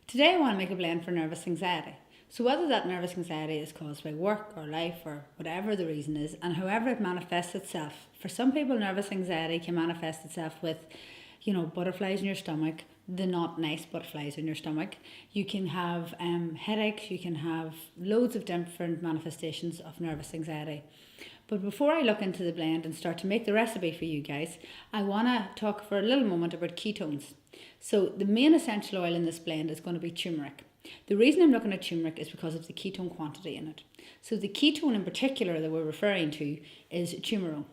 Today I want to make a blend for nervous anxiety. So whether that nervous anxiety is caused by work or life or whatever the reason is, and however it manifests itself, for some people nervous anxiety can manifest itself with, butterflies in your stomach, the not nice butterflies in your stomach. You can have headaches, you can have loads of different manifestations of nervous anxiety. But before I look into the blend and start to make the recipe for you guys, I want to talk for a little moment about ketones. So the main essential oil in this blend is going to be turmeric. The reason I'm looking at turmeric is because of the ketone quantity in it. So the ketone in particular that we're referring to is Tumerone.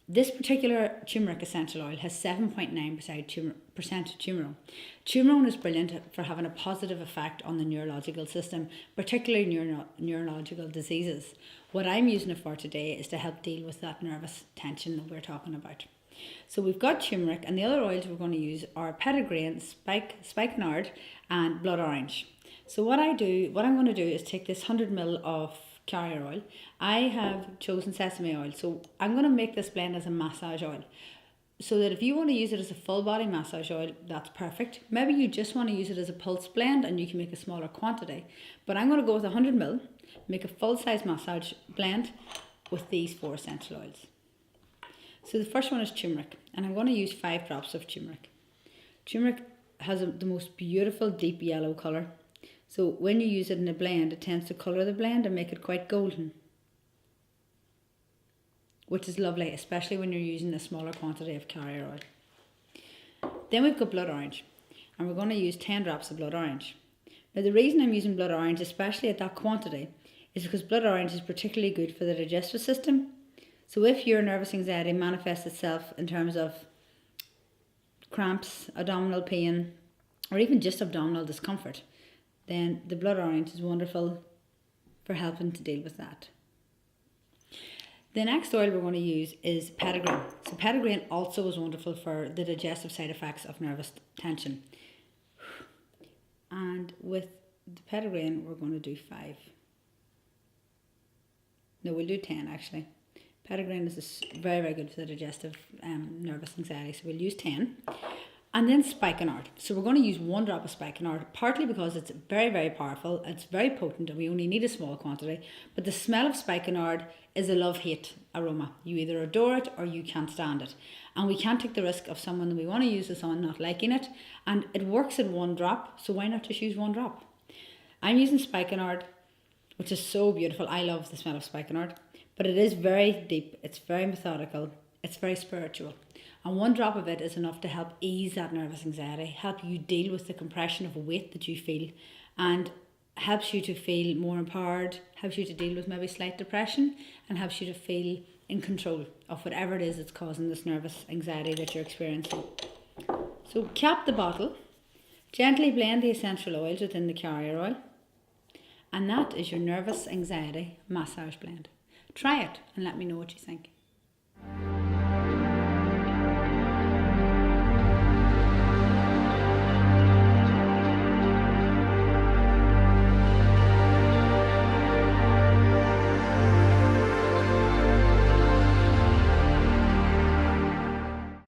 This particular turmeric essential oil has 7.9% Tumerone. Tumerone is brilliant for having a positive effect on the neurological system, particularly neurological diseases. What I'm using it for today is to help deal with that nervous tension that we're talking about. So we've got turmeric, and the other oils we're going to use are Petitgrain, Spikenard and blood orange. So what I'm going to do is take this 100 ml of carrier oil. I have chosen sesame oil, so I'm going to make this blend as a massage oil. So that if you want to use it as a full body massage oil, that's perfect. Maybe you just want to use it as a pulse blend and you can make a smaller quantity. But I'm going to go with 100 ml, make a full size massage blend with these 4 essential oils. So the first one is turmeric, and I'm going to use 5 drops of turmeric. Turmeric has the most beautiful deep yellow colour. So when you use it in a blend, it tends to colour the blend and make it quite golden, which is lovely, especially when you're using a smaller quantity of carrier oil. Then we've got blood orange, and we're going to use 10 drops of blood orange. Now the reason I'm using blood orange, especially at that quantity, is because blood orange is particularly good for the digestive system. So if your nervous anxiety manifests itself in terms of cramps, abdominal pain, or even just abdominal discomfort, then the blood orange is wonderful for helping to deal with that. The next oil we're going to use is Pedigree. So Pedigree also is wonderful for the digestive side effects of nervous tension. And with the Pedigree, we're going to do 5. No, we'll do 10 actually. Pedigree is very, very good for the digestive nervous anxiety, so we'll use 10. And then Spikenard. So we're going to use 1 drop of Spikenard, partly because it's very, very powerful, it's very potent, and we only need a small quantity. But the smell of Spikenard is a love-hate aroma. You either adore it or you can't stand it. And we can't take the risk of someone that we want to use with someone not liking it. And it works in 1 drop, so why not just use 1 drop? I'm using Spikenard, which is so beautiful. I love the smell of Spikenard. But it is very deep, it's very methodical, it's very spiritual. And 1 drop of it is enough to help ease that nervous anxiety, help you deal with the compression of weight that you feel, and helps you to feel more empowered, helps you to deal with maybe slight depression, and helps you to feel in control of whatever it is that's causing this nervous anxiety that you're experiencing. So cap the bottle, gently blend the essential oils within the carrier oil, and that is your nervous anxiety massage blend. Try it and let me know what you think.